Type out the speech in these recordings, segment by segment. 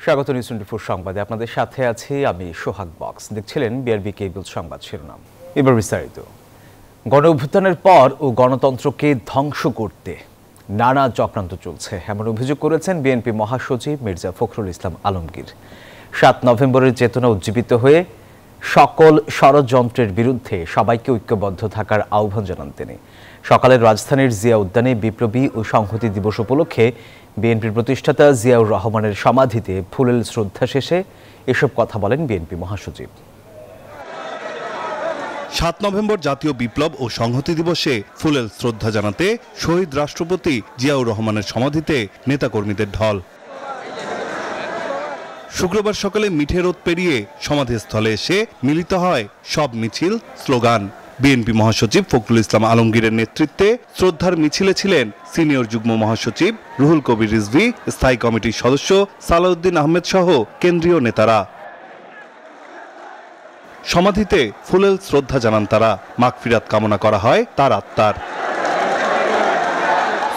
স্বাগত নিউজ 24 সংবাদে আপনাদের সাথে আছি আমি সোহাগ বক্স। দেখছিলেন বিআরবি কেবল সংবাদ শিরোনাম। এবার বিস্তারিত। গণ অভ্যুত্থানের পর ও গণতন্ত্রকে ধ্বংস করতে নানা চক্রান্ত চলছে এমন অভিযোগ করেছেন বিএনপি মহাসচিব মির্জা ফখরুল ইসলাম আলমগীর। ৭ নভেম্বরের চেতনা উজ্জীবিত হয়ে সকল ষড়যন্ত্রের বিরুদ্ধে সবাইকে ঐক্যবদ্ধ থাকার আহ্বান জানান তিনি। সকালে রাজধানীর জিয়া উদ্যানে বিপ্লবী ও সংহতি দিবস উপলক্ষে বিএনপির প্রতিষ্ঠাতা জিয়াউর রহমানের সমাধিতে ফুলেল শ্রদ্ধা শেষে এসব কথা বলেন বিএনপি মহাসচিব। ৭ নভেম্বর জাতীয় বিপ্লব ও সংহতি দিবসে ফুলেল শ্রদ্ধা জানাতে শহীদ রাষ্ট্রপতি জিয়াউর রহমানের সমাধিতে নেতাকর্মীদের ঢল। শুক্রবার সকালে মিঠে রোদ পেরিয়ে সমাধিস্থলে এসে মিলিত হয় সব মিছিল, স্লোগান। বিএনপি মহাসচিব ফখরুল ইসলাম আলমগীরের নেতৃত্বে শ্রদ্ধার মিছিলে ছিলেন সিনিয়র যুগ্ম মহাসচিব রুহুল কবির রিজভী, স্থায়ী কমিটির সদস্য সালাউদ্দিন আহমেদ সহ কেন্দ্রীয় নেতারা। সমাধিতে ফুলেল শ্রদ্ধা জানান তারা। মাগফিরাত কামনা করা হয় তার আত্মার।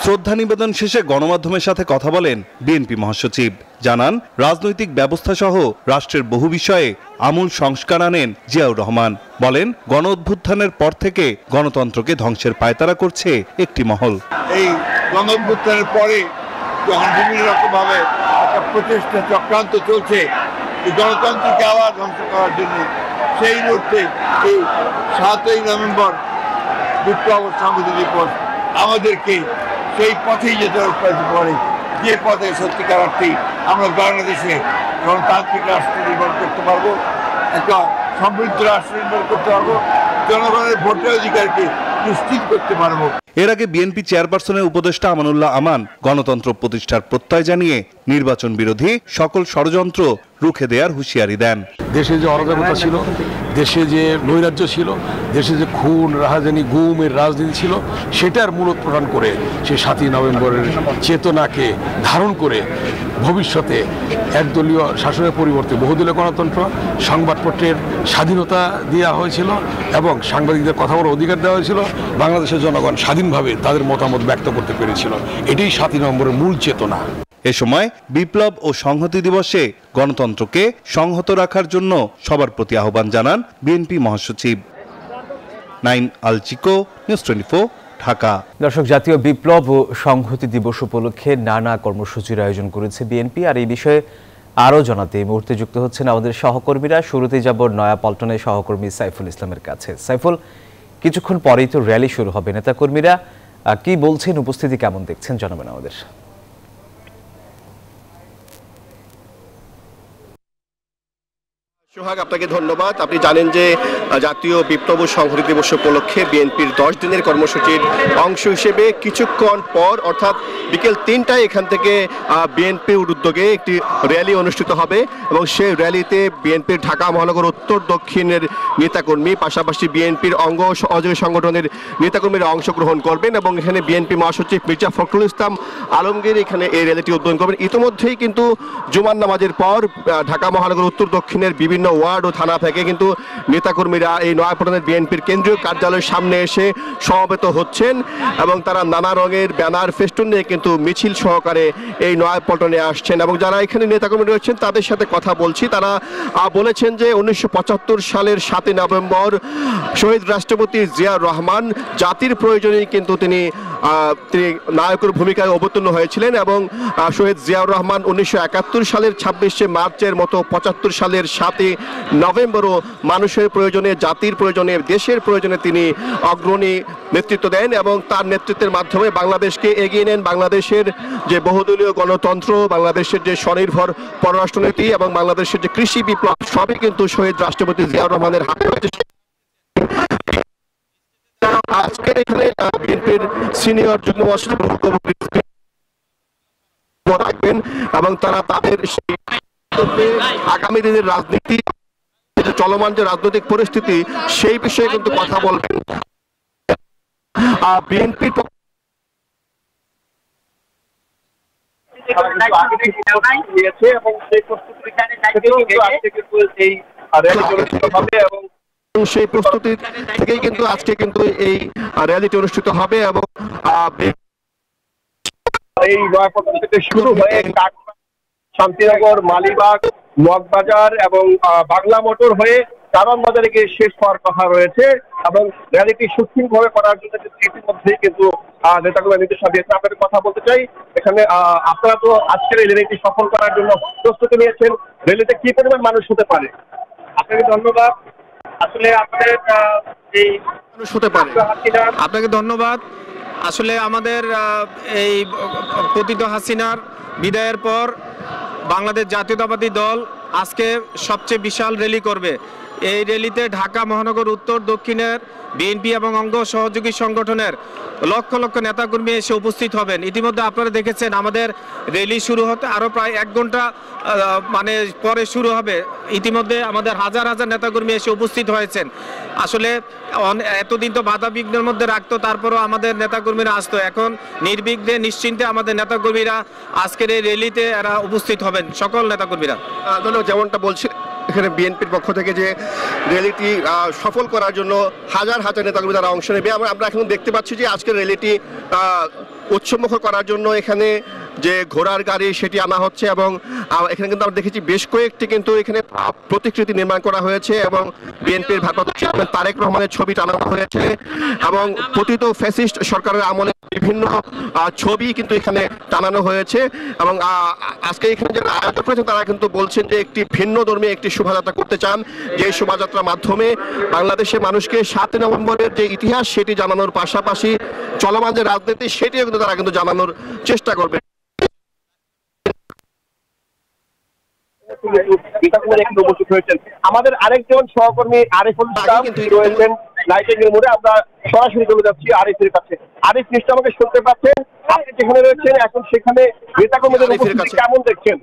শ্রদ্ধা নিবেদন শেষে গণমাধ্যমের সাথে কথা বলেন বিএনপি মহাসচিব। জানান, রাজনৈতিক ব্যবস্থা সহ রাষ্ট্রের বহু বিষয়ে আমূল সংস্কার আনেন জিয়াউর রহমান। বলেন, গণ অভ্যুত্থানের পর থেকে গণতন্ত্রকে ধ্বংসের পায়তারা করছে একটি মহল। এই গণ অভ্যুত্থানের পরে যখন বিভিন্ন রকমভাবে একটা প্রচেষ্টা চক্রান্ত চলছে এই গণতন্ত্রকে আবার ধ্বংস করার জন্য, সেই মুহূর্তে এই ৭ই নভেম্বর বিপ্লব ও সংহতি দিবস আমাদেরকে সেই পথেই যেতে পারে, যে পথে সত্যিকার অর্থে আমরা বাংলাদেশে গণতান্ত্রিক রাষ্ট্র নির্মাণ করতে পারবো, একটা সমৃদ্ধ রাষ্ট্র নির্মাণ করতে পারবো, জনগণের ভোটের অধিকারকে নিশ্চিত করতে পারবো। এর আগে বিএনপি চেয়ারপারসনের উপদেষ্টা আমানুল্লাহ আমান গণতন্ত্র প্রতিষ্ঠার প্রত্যয় জানিয়ে নির্বাচন বিরোধী সকল ষড়যন্ত্র রুখে দেওয়ার হুঁশিয়ারি দেন। দেশে যে অরাজকতা ছিল, দেশে যে নৈরাজ্য ছিল, দেশে যে খুন, রাহাজানি, গুমের রাজনীতি ছিল, সেটার মূলোৎপাটন করে সে ৭ই নভেম্বরের চেতনাকে ধারণ করে ভবিষ্যতে একদলীয় শাসনের পরিবর্তে বহুদলীয় গণতন্ত্র, সংবাদপত্রের স্বাধীনতা দেওয়া হয়েছিল এবং সাংবাদিকদের কথা বলার অধিকার দেওয়া হয়েছিল। বাংলাদেশের জনগণ স্বাধীনভাবে তাদের মতামত ব্যক্ত করতে পেরেছিল। এটাই ৭ই নভেম্বরের মূল চেতনা। এ সময় বিপ্লব ও সংহতি দিবসে গণতন্ত্রকে সংহত রাখার জন্য সবার প্রতি আহ্বান জানান বিএনপি মহাসচিব। নাইম আল চিকো, নিউজ 24, ঢাকা। দর্শক, জাতীয় বিপ্লব ও সংহতি দিবস উপলক্ষে নানা কর্মসূচির আয়োজন করেছে বিএনপি। আর এই বিষয়ে আরও জানাতে এই মুহূর্তে যুক্ত হচ্ছেন আমাদের সহকর্মীরা। শুরুতেই যাব নয়াপল্টনের সহকর্মী সাইফুল ইসলামের কাছে। সাইফুল, কিছুক্ষণ পরেই তো র্যালি শুরু হবে, নেতাকর্মীরা কি বলছেন, উপস্থিতি কেমন দেখছেন জানাবেন আমাদের। সোহাগ, আপনাকে ধন্যবাদ। আপনি জানেন যে জাতীয় বিপ্লব ও সংহতি দিবস উপলক্ষে বিএনপির 10 দিনের কর্মসূচির অংশ হিসেবে কিছুক্ষণ পর অর্থাৎ বিকেল 3টায় এখান থেকে বিএনপির উদ্যোগে একটি র্যালি অনুষ্ঠিত হবে এবং সেই র্যালিতে বিএনপির ঢাকা মহানগর উত্তর দক্ষিণের নেতাকর্মী, পাশাপাশি বিএনপির অঙ্গ সহযোগী সংগঠনের নেতাকর্মীরা অংশগ্রহণ করবেন এবং এখানে বিএনপি মহাসচিব মির্জা ফখরুল ইসলাম আলমগীর এখানে এই র্যালিটি উদ্বোধন করবেন। ইতিমধ্যেই কিন্তু জুমার নামাজের পর ঢাকা মহানগর উত্তর দক্ষিণের বিভিন্ন ওয়ার্ড ও থানা থেকে কিন্তু নেতাকর্মীরা এই নয়াপল্টনের বিএনপির কেন্দ্রীয় কার্যালয়ের সামনে এসে সমবেত হচ্ছেন এবং তারা নানা রঙের ব্যানার, ফেস্টুন নিয়ে কিন্তু মিছিল সহকারে এই নয়াপল্টনে আসছেন। এবং যারা এখানে নেতাকর্মী রয়েছেন তাদের সাথে কথা বলছি, তারা বলেছেন যে 1975 সালের 7ই নভেম্বর শহীদ রাষ্ট্রপতি জিয়াউর রহমান জাতির প্রয়োজনে কিন্তু তিনি নায়কের ভূমিকায় অবতীর্ণ হয়েছিলেন এবং শহীদ জিয়াউর রহমান 1971 সালের 26শে মার্চের মতো 75 সালের 7ই নভেম্বরও মানুষের প্রয়োজনে, জাতির প্রয়োজনে, দেশের প্রয়োজনে তিনি অগ্রণী নেতৃত্ব দেন এবং তার নেতৃত্বের মাধ্যমে বাংলাদেশকে এগিয়ে নেন। বাংলাদেশের যে বহুদলীয় গণতন্ত্র, বাংলাদেশের যে স্বনির্ভর পররাষ্ট্রনীতি এবং বাংলাদেশের যে কৃষি বিপ্লব, সবই কিন্তু শহীদ রাষ্ট্রপতি জিয়াউর রহমানের হাতে রয়েছে। আজকের এখানে বিএনপির সিনিয়র যুগ্ম মহাসচিব রাখবেন এবং তারা তাদের আগামী দিনের রাজনীতি, চলমান যে রাজনৈতিক পরিস্থিতি, সেই বিষয়ে কিন্তু কথা বলবেন। বিএনপির সেই প্রস্তুতি থেকেই কিন্তু আজকে কিন্তু এই র্যালিটি অনুষ্ঠিত হবে এবং এই নয়াপল্টন থেকে শুরু হয়ে শান্তিনগর, মালিবাগ, মগবাজার এবং বাংলা মোটর হয়ে কারণ বাজারে গিয়ে শেষ হওয়ার কথা রয়েছে এবং র্যালিটি সুশৃঙ্খলভাবে করার জন্য ইতিমধ্যেই কিন্তু নেতাগুলো নির্দেশনা দিয়েছে। আপনাদের কথা বলতে চাই, এখানে আপনারা তো আজকের এই র্যালিটি সফল করার জন্য প্রস্তুতি নিয়েছেন, র্যালিতে কি পরিমাণ মানুষ হতে পারে? আপনাকে ধন্যবাদ। আসলে আপনাদের এই মানুষ হতে পারে, আপনাকে ধন্যবাদ। আসলে আমাদের এই পতিত হাসিনার বিদায়ের পর বাংলাদেশ জাতীয়তাবাদী দল আজকে সবচেয়ে বিশাল র্যালি করবে। এই র্যালিতে ঢাকা মহানগর উত্তর দক্ষিণের বিএনপি এবং অঙ্গ সহযোগী সংগঠনের লক্ষ লক্ষ নেতাকর্মী এসে উপস্থিত হবেন। ইতিমধ্যে আপনারা দেখেছেন আমাদের র্যালি শুরু হতে আরও প্রায় 1 ঘন্টা পরে শুরু হবে। ইতিমধ্যে আমাদের হাজার হাজার নেতাকর্মী এসে উপস্থিত হয়েছেন। আসলে এতদিন তো বাধা বিঘ্নের মধ্যে রাখতো, তারপরও আমাদের নেতাকর্মীরা আসতো। এখন নির্বিঘ্নে নিশ্চিন্তে আমাদের নেতাকর্মীরা আজকের এই র্যালিতে এরা উপস্থিত হবেন, সকল নেতাকর্মীরা। যেমনটা বলছি, এখানে বিএনপির পক্ষ থেকে যে র্যালিটি সফল করার জন্য হাজার হাজার নেতাকর্মী তারা অংশ নেবে। আমরা এখন দেখতে পাচ্ছি যে আজকের র্যালিটি উৎসবমুখর করার জন্য এখানে যে ঘোড়ার গাড়ি সেটি আনা হচ্ছে এবং এখানে কিন্তু আমরা দেখেছি বেশ কয়েকটি কিন্তু এখানে প্রতিকৃতি নির্মাণ করা হয়েছে এবং বিএনপির ভারপ্রাপ্ত চেয়ারম্যান তারেক রহমানের ছবি টানানো হয়েছে এবং পতিত ফ্যাসিস্ট সরকারের আমলে বিভিন্ন ছবি কিন্তু এখানে টানানো হয়েছে এবং আজকে এখানে যারা আয়োজক করেছেন তারা কিন্তু বলছেন যে একটি ভিন্ন ধর্মী একটি শোভাযাত্রা করতে চান, যে শোভাযাত্রার মাধ্যমে বাংলাদেশের মানুষকে 7 নভেম্বরের যে ইতিহাস সেটি জানানোর পাশাপাশি চলমান যে রাজনীতি সেটিও কিন্তু তারা কিন্তু জানানোর চেষ্টা করবে। আমাদের আরেকজন সহকর্মী আরিফুল ইসলাম রয়েছেন লাইটিং মোড়ে। আমরা সরাসরি চলে যাচ্ছি আরিফের কাছে। আরিফ, নিশ্চয় আমাকে শুনতে পাচ্ছেন? আপনি যেখানে রয়েছেন এখন সেখানে নেতাকর্মীদের উপস্থিতি কেমন দেখছেন?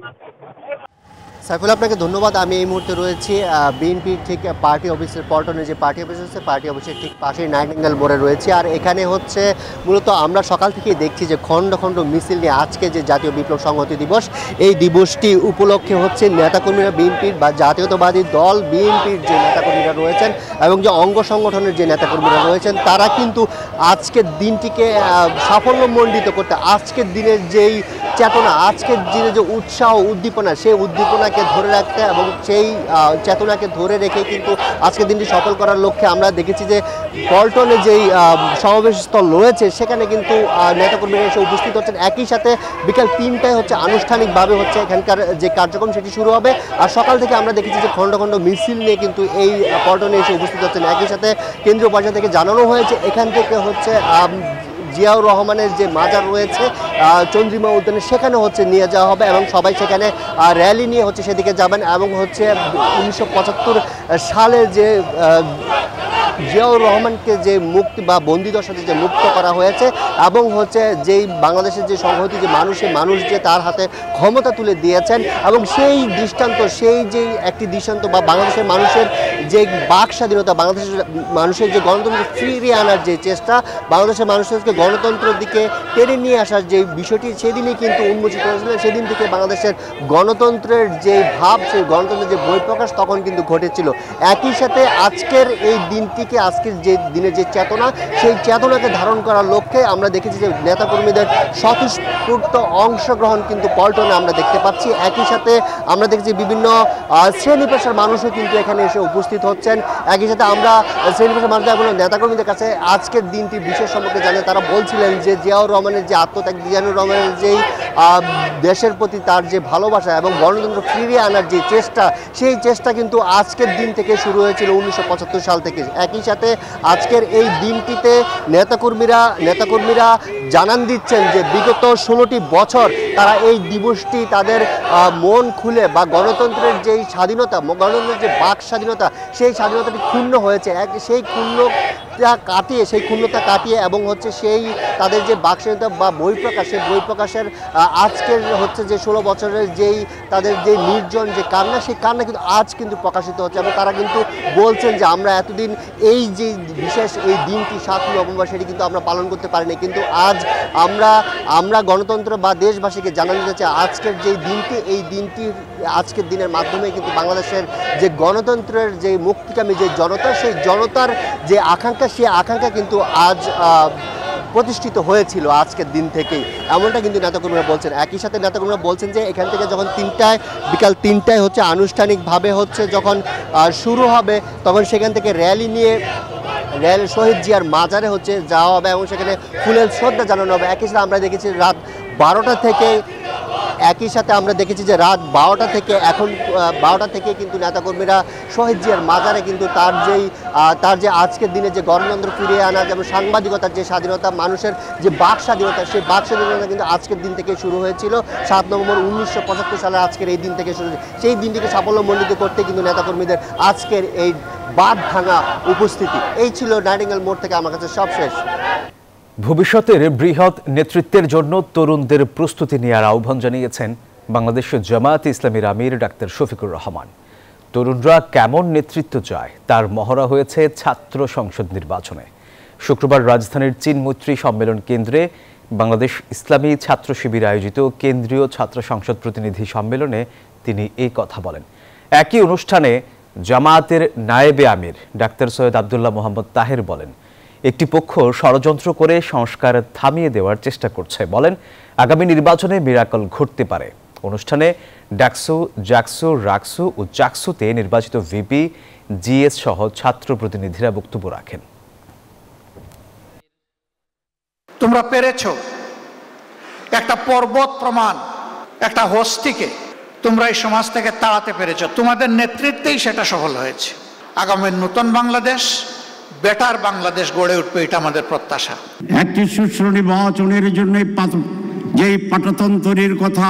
সাইফুল, আপনাকে ধন্যবাদ। আমি এই মুহূর্তে রয়েছি বিএনপির ঠিক পার্টি অফিসের পল্টনে যে পার্টি অফিস আছে, পার্টি অফিসের ঠিক পাশেই নাইটিঙ্গেল মোড়ে রয়েছে। আর এখানে হচ্ছে মূলত আমরা সকাল থেকেই দেখছি যে খণ্ড খণ্ড মিছিল নিয়ে আজকে যে জাতীয় বিপ্লব সংহতি দিবস, এই দিবসটি উপলক্ষে হচ্ছে নেতাকর্মীরা বিএনপির বা জাতীয়তাবাদী দল বিএনপির যে নেতাকর্মীরা রয়েছেন এবং যে অঙ্গ সংগঠনের যে নেতাকর্মীরা রয়েছেন তারা কিন্তু আজকের দিনটিকে সাফল্যমণ্ডিত করতে, আজকের দিনের যেই চেতনা, আজকের দিনে যে উৎসাহ উদ্দীপনা, সেই উদ্দীপনাকে ধরে রাখতে এবং সেই চেতনাকে ধরে রেখে কিন্তু আজকের দিনটি সফল করার লক্ষ্যে আমরা দেখেছি যে পল্টনে যেই সমাবেশ স্থল রয়েছে সেখানে কিন্তু নেতাকর্মীরা এসে উপস্থিত হচ্ছেন। একই সাথে বিকাল 3টায় হচ্ছে আনুষ্ঠানিকভাবে হচ্ছে এখানকার যে কার্যক্রম সেটি শুরু হবে। আর সকাল থেকে আমরা দেখেছি যে খণ্ড খণ্ড মিছিল নিয়ে কিন্তু এই পল্টনে এসে উপস্থিত হচ্ছেন। একই সাথে কেন্দ্রীয় পর্যায় থেকে জানানো হয়েছে এখান থেকে হচ্ছে জিয়াউর রহমানের যে মাজার রয়েছে চন্দ্রিমা উদ্যানে, সেখানে হচ্ছে নিয়ে যাওয়া হবে এবং সবাই সেখানে র্যালি নিয়ে হচ্ছে সেদিকে যাবেন এবং হচ্ছে 1975 সালে যে জিয়াউর রহমানকে যে মুক্তি বা বন্দিদশাতে যে মুক্ত করা হয়েছে এবং হচ্ছে যেই বাংলাদেশের যে সংহতি, যে মানুষ যে তার হাতে ক্ষমতা তুলে দিয়েছেন এবং সেই দৃষ্টান্ত, সেই যে একটি দৃষ্টান্ত বা বাংলাদেশের মানুষের যে বাক স্বাধীনতা, বাংলাদেশের মানুষের যে গণতন্ত্র ফিরিয়ে আনার যে চেষ্টা, বাংলাদেশের মানুষকে গণতন্ত্রের দিকে টেনে নিয়ে আসার যে বিষয়টি সেদিনই কিন্তু উন্মোচিত হয়েছিল। সেদিন থেকে বাংলাদেশের গণতন্ত্রের যে ভাব, সেই গণতন্ত্রের যে বহিঃপ্রকাশ তখন কিন্তু ঘটেছিল। একই সাথে আজকের এই দিনটিকে, আজকের যে দিনের যে চেতনা, সেই চেতনাকে ধারণ করার লক্ষ্যে আমরা দেখেছি যে নেতাকর্মীদের স্বতঃস্ফূর্ত অংশগ্রহণ কিন্তু পল্টনে আমরা দেখতে পাচ্ছি। একই সাথে আমরা দেখছি বিভিন্ন শ্রেণী পেশার মানুষও কিন্তু এখানে এসে উপস্থিত হচ্ছেন। একই সাথে আমরা শ্রেণী পেশার মানুষদের এবং নেতাকর্মীদের কাছে আজকের দিনটি বিশেষ সম্পর্কে জানে। তারা বলছিলেন যে জিয়াউর রহমানের যে আত্মত্যাগ, জিয়াউর রহমানের যেই দেশের প্রতি তার যে ভালোবাসা এবং গণতন্ত্র ফিরিয়ে আনার যে চেষ্টা, সেই চেষ্টা কিন্তু আজকের দিন থেকে শুরু হয়েছিল 1975 সাল থেকে। একই সাথে আজকের এই দিনটিতে নেতাকর্মীরা জানান দিচ্ছেন যে বিগত 16টি বছর তারা এই দিবসটি তাদের মন খুলে বা গণতন্ত্রের যেই স্বাধীনতা, গণতন্ত্রের যে বাক স্বাধীনতা, সেই স্বাধীনতাটি ক্ষুণ্ণ হয়েছে। সেই ক্ষুণ্ণতা কাটিয়ে এবং হচ্ছে সেই তাদের যে বাক স্বাধীনতা বা বহিঃপ্রকাশ, সেই বহিঃপ্রকাশের আজকের হচ্ছে যে 16 বছরের যেই তাদের যে নির্জন যে কান্না, সেই কান্না কিন্তু আজ কিন্তু প্রকাশিত হচ্ছে এবং তারা কিন্তু বলছেন যে আমরা এতদিন এই যে বিশেষ এই দিনটি 7 নভেম্বর সেটি কিন্তু আমরা পালন করতে পারিনি, কিন্তু আজ আমরা গণতন্ত্র বা দেশবাসীকে জানানো যাচ্ছে আজকের যে দিনটি, এই দিনটি আজকের দিনের মাধ্যমে কিন্তু বাংলাদেশের যে গণতন্ত্রের যে মুক্তিকামী যে জনতা, সেই জনতার যে আকাঙ্ক্ষা, সেই আকাঙ্ক্ষা কিন্তু আজ প্রতিষ্ঠিত হয়েছিল আজকের দিন থেকেই, এমনটা কিন্তু নেতাকর্মীরা বলছেন। একই সাথে নেতাকর্মীরা বলছেন যে এখান থেকে যখন বিকাল 3টায় হচ্ছে আনুষ্ঠানিকভাবে হচ্ছে যখন শুরু হবে, তখন সেখান থেকে র্যালি নিয়ে শহীদ জিয়ার মাজারে হচ্ছে যাওয়া হবে এবং সেখানে ফুলের শ্রদ্ধা জানানো হবে। একই সাথে আমরা দেখেছি রাত 12টা থেকে রাত 12টা থেকে এখন 12টা থেকে কিন্তু নেতাকর্মীরা শহীদ জিয়ার মাজারে কিন্তু তার যে আজকের দিনে যে গণতন্ত্র ফিরিয়ে আনা, যেমন সাংবাদিকতার যে স্বাধীনতা, মানুষের যে বাক স্বাধীনতা, সেই বাক স্বাধীনতা কিন্তু আজকের দিন থেকে শুরু হয়েছিল। 7 নভেম্বর 1975 সালের আজকের এই দিন থেকে শুরু হয়েছে। সেই দিনটিকে সাফল্যমণ্ডিত করতে কিন্তু নেতাকর্মীদের আজকের এই বাঁধ ভাঙা উপস্থিতি। এই ছিল নাইটিঙ্গেল মোড় থেকে আমার কাছে সবশেষ। ভবিষ্যতের বৃহৎ নেতৃত্বের জন্য তরুণদের প্রস্তুতি নেওয়ার আহ্বান জানিয়েছেন বাংলাদেশ জামায়াতে ইসলামীর আমির ডাক্তার শফিকুর রহমান। তরুণরা কেমন নেতৃত্ব চায় তার মহড়া হয়েছে ছাত্র সংসদ নির্বাচনে। শুক্রবার রাজধানীর চীন মৈত্রী সম্মেলন কেন্দ্রে বাংলাদেশ ইসলামী ছাত্র শিবির আয়োজিত কেন্দ্রীয় ছাত্র সংসদ প্রতিনিধি সম্মেলনে তিনি এই কথা বলেন। একই অনুষ্ঠানে জামায়াতের নায়েবে আমির ডাক্তার সৈয়দ আব্দুল্লাহ মোহাম্মদ তাহের বলেন, একটি পক্ষ ষড়যন্ত্র করে সংস্কার থামিয়ে দেওয়ার চেষ্টা করছে। বলেন, আগামী নির্বাচনে মিরাকল ঘটতে পারে। অনুষ্ঠানে ডাকসু, জাকসু, রাকসু ও চাকসুতে নির্বাচিত ভিপি, জিএস সহ ছাত্র প্রতিনিধিরা বক্তব্য রাখেন। তোমরা পেরেছো একটা পর্বত প্রমাণ, একটা হস্তিকে তোমরা এই সমাজ থেকে তাড়াতে পেরেছো। তোমাদের নেতৃত্বেই সেটা সফল হয়েছে। আগামী নতুন বাংলাদেশ, বেটার বাংলাদেশ গড়ে উঠবে, এটা আমাদের প্রত্যাশা। একটি সুষ্ঠু নির্বাচনের জন্য যেই পাটতন্ত্রের কথা,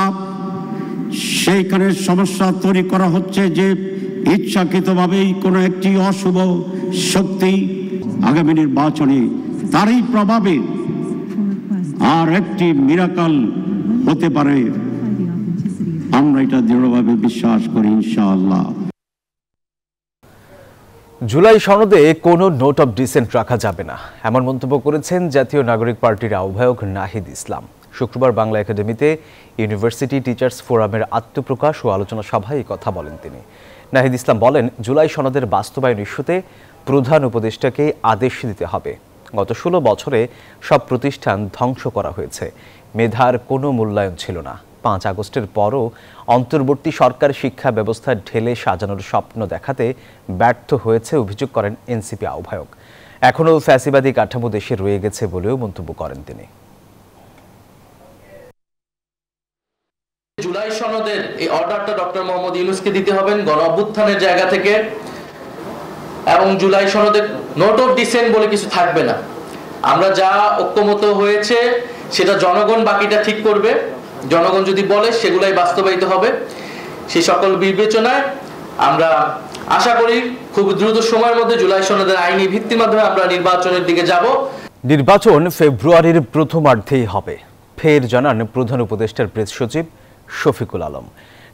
সেইখানে সমস্যা তৈরি করা হচ্ছে যে ইচ্ছাকৃতভাবেই কোনো একটি অশুভ শক্তি আগামী নির্বাচনে তারই প্রভাবে আর একটি মিরাকল হতে পারে। আমরা এটা দৃঢ়ভাবে বিশ্বাস করি ইনশাআল্লাহ। জুলাই সনদে কোনো নোট অফ ডিসেন্ট রাখা যাবে না, এমন মন্তব্য করেছেন জাতীয় নাগরিক পার্টির আহ্বায়ক নাহিদ ইসলাম। শুক্রবার বাংলা একাডেমিতে ইউনিভার্সিটি টিচার্স ফোরামের আত্মপ্রকাশ ও আলোচনা সভায় এই কথা বলেন তিনি। নাহিদ ইসলাম বলেন, জুলাই সনদের বাস্তবায়ন ইস্যুতে প্রধান উপদেষ্টাকে আদেশ দিতে হবে। গত 16 বছরে সব প্রতিষ্ঠান ধ্বংস করা হয়েছে, মেধার কোনো মূল্যায়ন ছিল না। 5 আগস্টের পরও অন্তর্বর্তী সরকার শিক্ষা ব্যবস্থা ঢেলে সাজানোর স্বপ্ন দেখাতে ব্যর্থ হয়েছে অভিযোগ করেন এনসিপি আহ্বায়ক। এখনও ফ্যাসিবাদী কাঠামো দেশে রয়ে গেছে বলেও মন্তব্য করেন তিনি। জুলাই সনদের এই অর্ডারটা ডক্টর মোহাম্মদ ইউনূসকে দিতে হবেন গণ অভ্যুত্থানের জায়গা থেকে, এবং জুলাই সনদের নোট অফ ডিসেন্ট বলে কিছু থাকবে না। আমরা যা ঐক্যমত হয়েছে সেটা জনগণ বাকিটা ঠিক করবে। জনগণ যদি বলে সেগুলাই বাস্তবায়িত হবে। সেই সকল বিবেচনায় আমরা আশা করি খুব দ্রুত সময়ের মধ্যে জুলাই সনদের আইনি ভিত্তির মাধ্যমে আমরা নির্বাচনের দিকে যাব। নির্বাচন ফেব্রুয়ারির প্রথমার্ধেই হবে, ফের জানান প্রধান উপদেষ্টার প্রেস সচিব শফিকুল আলম।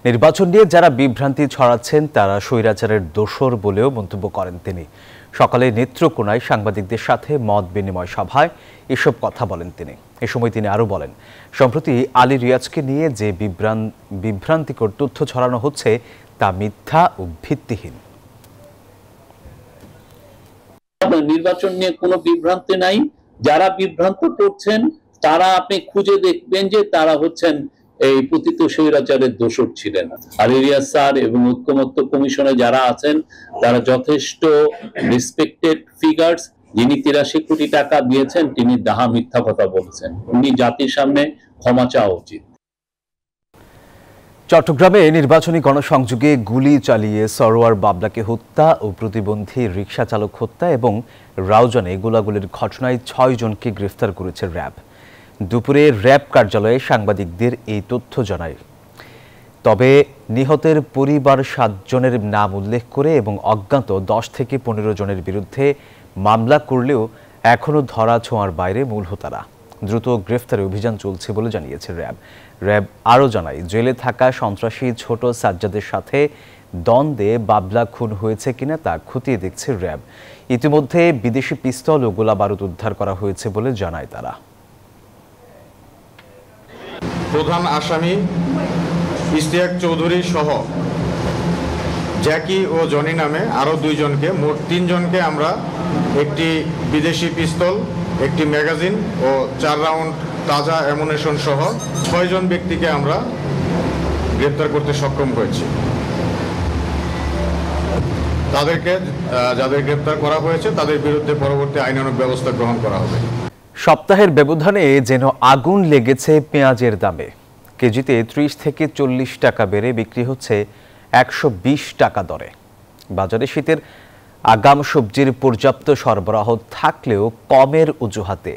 নির্বাচন নিয়ে যারা বিভ্রান্তি ছড়াচ্ছেন তারা স্বৈরাচারের দোসর বলেও মন্তব্য করেন তিনি। সকালে নেত্রকোনায় সাংবাদিকদের সাথে মত বিনিময় সভায় এসব কথা বলেন তিনি। এ সময় তিনি আরও বলেন, সম্প্রতি আলী রিয়াজকে নিয়ে যে বিভ্রান্তিকর তথ্য ছড়ানো হচ্ছে তা মিথ্যা ও ভিত্তিহীন। নির্বাচন নিয়ে কোনো বিভ্রান্তি নাই। যারা বিভ্রান্ত করছেন তারা আপনি খুঁজে দেখবেন যে তারা হচ্ছেন এই পতিত স্বৈরাচারের দোসর ছিলেন। আলী রিয়াজ স্যার এবং ঐক্যমত্য কমিশনে যারা আছেন তারা যথেষ্ট রেসপেক্টেড ফিগার্স। যিনি 83 কোটি টাকা দিয়েছেন তিনি ডাহা মিথ্যা কথা বলছেন। উনি জাতির সামনে ক্ষমা চাওয়া উচিত। চট্টগ্রামে নির্বাচনী গণসংযোগে গুলি চালিয়ে সরোয়ার বাবলাকে হত্যা ও প্রতিবন্ধী রিকশা চালক হত্যা এবং রাউজানে গোলাগুলির ঘটনায় 6 জনকে গ্রেফতার করেছে র্যাব। দুপুরে র্যাব কার্যালয়ে সাংবাদিকদের এই তথ্য জানায়। তবে নিহতের পরিবার 7 জনের নাম উল্লেখ করে এবং অজ্ঞাত 10 থেকে 15 জনের বিরুদ্ধে মামলা করলেও এখনও ধরা ছোঁয়ার বাইরে মূল হোতারা। দ্রুত গ্রেফতারে অভিযান চলছে বলে জানিয়েছে র্যাব। র্যাব আরও জানায়, জেলে থাকা সন্ত্রাসী ছোট সাজ্জাদের সাথে দ্বন্দ্বে বাবলা খুন হয়েছে কিনা তা খতিয়ে দেখছে র্যাব। ইতিমধ্যে বিদেশি পিস্তল ও গোলাবারুদ উদ্ধার করা হয়েছে বলে জানায় তারা। প্রধান আসামি ইশতিয়াক চৌধুরী সহ জ্যাকি ও জনি নামে আরও 2 জনকে, মোট 3 জনকে আমরা একটি বিদেশি পিস্তল একটি ম্যাগাজিন ও 4 রাউন্ড তাজা অ্যামুনেশন সহ 6 জন ব্যক্তিকে আমরা গ্রেপ্তার করতে সক্ষম হয়েছি। তাদেরকে যাদের গ্রেপ্তার করা হয়েছে তাদের বিরুদ্ধে পরবর্তী আইনানুগ ব্যবস্থা গ্রহণ করা হবে। সপ্তাহের ব্যবধানে যেন আগুন লেগেছে পেঁয়াজের দামে। কেজিতে 30 থেকে 40 টাকা বেড়ে বিক্রি হচ্ছে 120 টাকা দরে। বাজারে শীতের আগাম সবজির পর্যাপ্ত সরবরাহ থাকলেও কমের অজুহাতে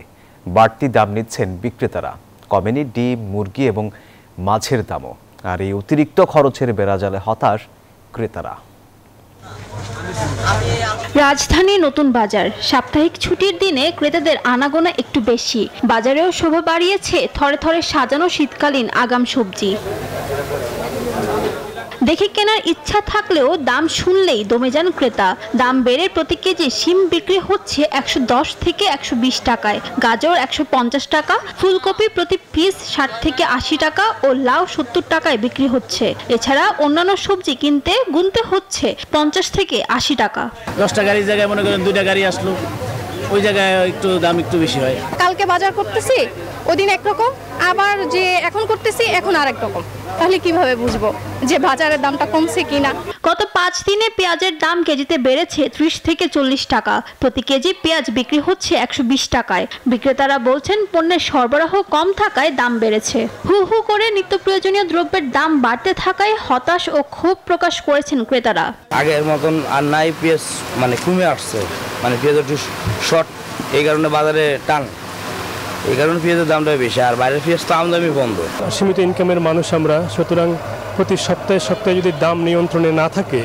বাড়তি দাম নিচ্ছেন বিক্রেতারা। কমেনি ডিম, মুরগি এবং মাছের দামও। আর এই অতিরিক্ত খরচের বেড়াজালে হতাশ ক্রেতারা। রাজধানী নতুন বাজার সাপ্তাহিক ছুটির দিনে ক্রেতাদের আনাগোনা একটু বেশি। বাজারেও শোভা বাড়িয়েছে থরে থরে সাজানো শীতকালীন আগাম সবজি। দেখে কেনার ইচ্ছা থাকলেও দাম শুনলেই দমে যান ক্রেতা। দাম বেড়ে প্রতি কেজি শিম বিক্রি হচ্ছে 110 থেকে 120 টাকায়, গাজর 150 টাকা, ফুলকপি প্রতি পিস 60 থেকে 80 টাকা ও লাউ 70 টাকায় বিক্রি হচ্ছে। এছাড়া অন্যান্য সবজি কিনতে গুনতে হচ্ছে 50 থেকে 80 টাকা। 10 টাকার জায়গায় মনে করেন 2টা গাড়ি আসলো, ওই জায়গায় একটু দাম একটু বেশি হয়। কালকে বাজার করতেছি ওই দিন একরকম, আবার যে এখন করতেছি এখন আরেক রকম। তাহলে কিভাবে বুঝবো যে বাজারের দামটা কমছে কিনা? গত 5 দিনে পেঁয়াজের দাম কেজিতে বেড়েছে 30 থেকে 40 টাকা। প্রতি কেজি পেঁয়াজ বিক্রি হচ্ছে 120 টাকায়। বিক্রেতারা বলছেন পণ্যের সরবরাহ কম থাকায় দাম বেড়েছে। হু হু করে নিত্য প্রয়োজনীয় দ্রব্যের দাম বাড়তে থাকায় হতাশ ও ক্ষোভ প্রকাশ করেছেন ক্রেতারা। আগের মতন আর নাই, পেঁয়াজ মানে কমে আসছে, মানে পেঁয়াজ একটু শর্ট, এই কারণে বাজারে টান, এই কারণে পেঁয়াজের দামটা বেশি। আর বাইরের পেঁয়াজ তো আমদানি বন্ধ। সীমিত ইনকামের মানুষ আমরা, সুতরাং প্রতি সপ্তাহে যদি দাম নিয়ন্ত্রণে না থাকে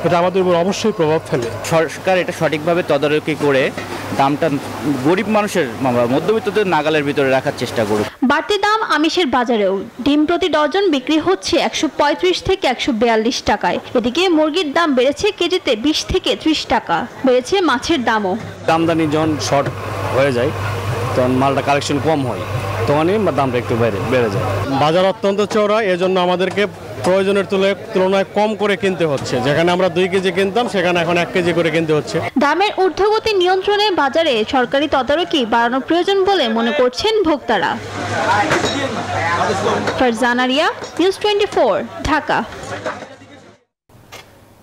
এটা আমাদের উপর অবশ্যই প্রভাব ফেলে। সরকার এটা সঠিকভাবে তদারকি করে দামটা গরিব মানুষের, মধ্যবিত্তদের নাগালের ভিতরে রাখার চেষ্টা করুক। বাড়তি দাম আমিষের বাজারেও। ডিম প্রতি ডজন বিক্রি হচ্ছে 135 থেকে 142 টাকায়। এদিকে মুরগির দাম বেড়েছে কেজিতে 20 থেকে 30 টাকা। বেড়েছে মাছের দামও। আমদানি যখন শর্ট হয়ে যায় তখন মালটা কালেকশন কম হয়, তখনই দামটা একটু বেড়ে যায়। বাজার অত্যন্ত চওড়া, এজন্য আমাদেরকে প্রয়োজনের তুলনায় কম করে কিনতে হচ্ছে। যেখানে আমরা 2 কেজি কিনতাম সেখানে এখন 1 কেজি করে কিনতে হচ্ছে। দামের ঊর্ধ্বগতি নিয়ন্ত্রণে বাজারে সরকারি তদারকি বাড়ানো প্রয়োজন বলে মনে করছেন ভোক্তারা। ফারজানা রিয়া, নিউজ 24, ঢাকা।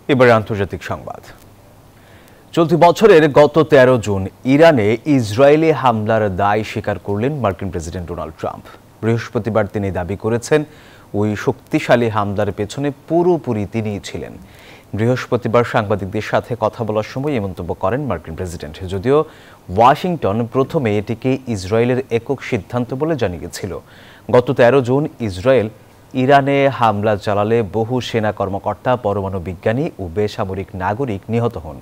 এবারে আন্তর্জাতিক সংবাদ। চলতি বছরের গত 13 জুন ইরানে ইসরায়েলি হামলার দায় স্বীকার করলেন মার্কিন প্রেসিডেন্ট ডোনাল্ড ট্রাম্প। বৃহস্পতিবার তিনি দাবি করেছেন ওই শক্তিশালী হামলার পেছনে পুরোপুরি তিনিই ছিলেন। বৃহস্পতিবার সাংবাদিকদের সাথে কথা বলার সময় এই মন্তব্য করেন মার্কিন প্রেসিডেন্ট। যদিও ওয়াশিংটন প্রথমে এটিকে ইসরায়েলের একক সিদ্ধান্ত বলে জানিয়েছিল। গত 13 জুন ইসরায়েল ইরানে হামলা চালালে বহু সেনা কর্মকর্তা, পরমাণু বিজ্ঞানী ও বেসামরিক নাগরিক নিহত হন।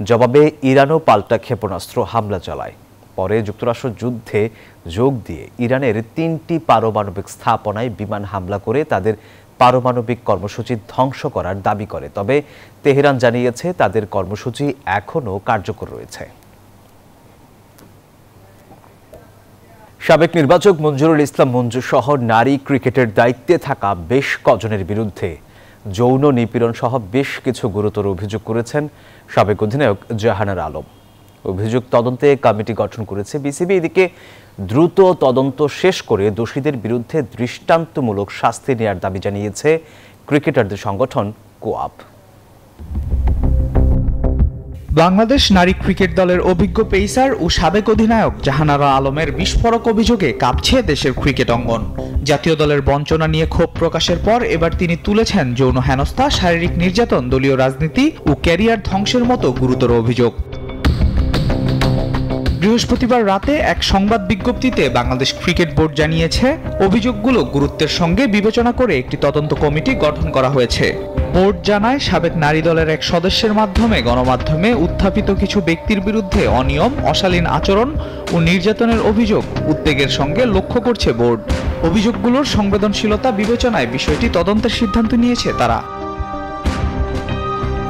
জবাবে ইরানও পাল্টা ক্ষেপণাস্ত্র হামলা চালায়। পরে যুক্তরাষ্ট্র যুদ্ধে যোগ দিয়ে ইরানের 3টি পারমাণবিক স্থাপনায় বিমান হামলা করে তাদের পারমাণবিক কর্মসূচি ধ্বংস করার দাবি করে। তবে তেহরান জানিয়েছে তাদের কর্মসূচি এখনও কার্যকর রয়েছে। সাবেক নির্বাচক মঞ্জুরুল ইসলাম মঞ্জু সহ নারী ক্রিকেটের দায়িত্বে থাকা বেশ কজনের বিরুদ্ধে যৌন নিপীড়ন সহ বেশ কিছু গুরুতর অভিযোগ করেছেন সাবেক অধিনায়ক জাহানারা আলম। অভিযোগ তদন্তে কমিটি গঠন করেছে বিসিবি। এদিকে দ্রুত তদন্ত শেষ করে দোষীদের বিরুদ্ধে দৃষ্টান্তমূলক শাস্তি নেওয়ার দাবি জানিয়েছে ক্রিকেটারদের সংগঠন কোআপ। বাংলাদেশ নারী ক্রিকেট দলের অভিজ্ঞ পেসার ও সাবেক অধিনায়ক জাহানারা আলমের বিস্ফোরক অভিযোগে কাঁপছে দেশের ক্রিকেট অঙ্গন। জাতীয় দলের বঞ্চনা নিয়ে ক্ষোভ প্রকাশের পর এবার তিনি তুলেছেন যৌন হেনস্থা, শারীরিক নির্যাতন, দলীয় রাজনীতি ও ক্যারিয়ার ধ্বংসের মতো গুরুতর অভিযোগ। বৃহস্পতিবার রাতে এক সংবাদ বিজ্ঞপ্তিতে বাংলাদেশ ক্রিকেট বোর্ড জানিয়েছে অভিযোগগুলো গুরুত্বের সঙ্গে বিবেচনা করে একটি তদন্ত কমিটি গঠন করা হয়েছে। বোর্ড জানায় সাবেক নারী দলের এক সদস্যের মাধ্যমে গণমাধ্যমে উত্থাপিত কিছু ব্যক্তির বিরুদ্ধে অনিয়ম, অশালীন আচরণ ও নির্যাতনের অভিযোগ উদ্বেগের সঙ্গে লক্ষ্য করছে বোর্ড। অভিযোগগুলোর সংবেদনশীলতা বিবেচনায় বিষয়টি তদন্তের সিদ্ধান্ত নিয়েছে তারা।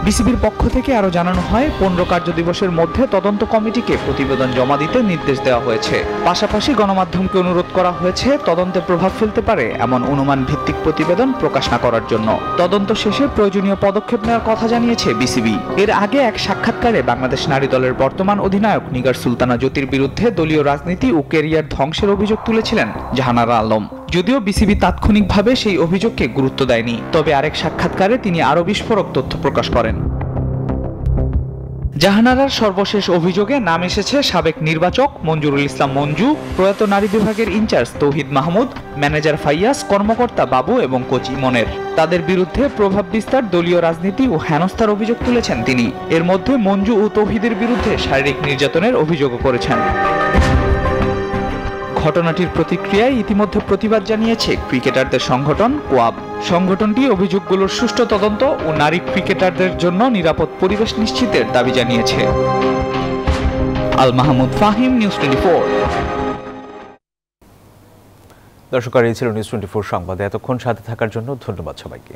বিসিবির পক্ষ থেকে আরও জানানো হয় 15 কার্যদিবসের মধ্যে তদন্ত কমিটিকে প্রতিবেদন জমা দিতে নির্দেশ দেওয়া হয়েছে। পাশাপাশি গণমাধ্যমকে অনুরোধ করা হয়েছে তদন্তে প্রভাব ফেলতে পারে এমন অনুমান ভিত্তিক প্রতিবেদন প্রকাশ না করার জন্য। তদন্ত শেষে প্রয়োজনীয় পদক্ষেপ নেওয়ার কথা জানিয়েছে বিসিবি। এর আগে এক সাক্ষাৎকারে বাংলাদেশ নারী দলের বর্তমান অধিনায়ক নিগার সুলতানা জ্যোতির বিরুদ্ধে দলীয় রাজনীতি ও ক্যারিয়ার ধ্বংসের অভিযোগ তুলেছিলেন জাহানারা আলম। যদিও বিসিবি তাৎক্ষণিকভাবে সেই অভিযোগকে গুরুত্ব দেয়নি, তবে আরেক সাক্ষাৎকারে তিনি আরও বিস্ফোরক তথ্য প্রকাশ করেন। জাহানারার সর্বশেষ অভিযোগে নাম এসেছে সাবেক নির্বাচক মঞ্জুরুল ইসলাম মঞ্জু, প্রয়াত নারী বিভাগের ইনচার্জ তৌহিদ মাহমুদ, ম্যানেজার ফাইয়াস, কর্মকর্তা বাবু এবং কোচ ইমনের। তাদের বিরুদ্ধে প্রভাব বিস্তার, দলীয় রাজনীতি ও হেনস্থার অভিযোগ তুলেছেন তিনি। এর মধ্যে মঞ্জু ও তৌহিদের বিরুদ্ধে শারীরিক নির্যাতনের অভিযোগও করেছেন। ঘটনাটির প্রতিক্রিয়ায় ইতিমধ্যে প্রতিবাদ জানিয়েছে ক্রিকেটারদের সংগঠন কোয়াব। সংগঠনটি অভিযোগগুলোর সুষ্ঠু তদন্ত ও নারী ক্রিকেটারদের জন্য নিরাপদ পরিবেশ নিশ্চিতের দাবি জানিয়েছে। আল মাহমুদ ফাহিম, নিউজ 24। দর্শক, এই ছিল নিউজ 24 সংবাদে। এতক্ষণ সাথে থাকার জন্য ধন্যবাদ সবাইকে।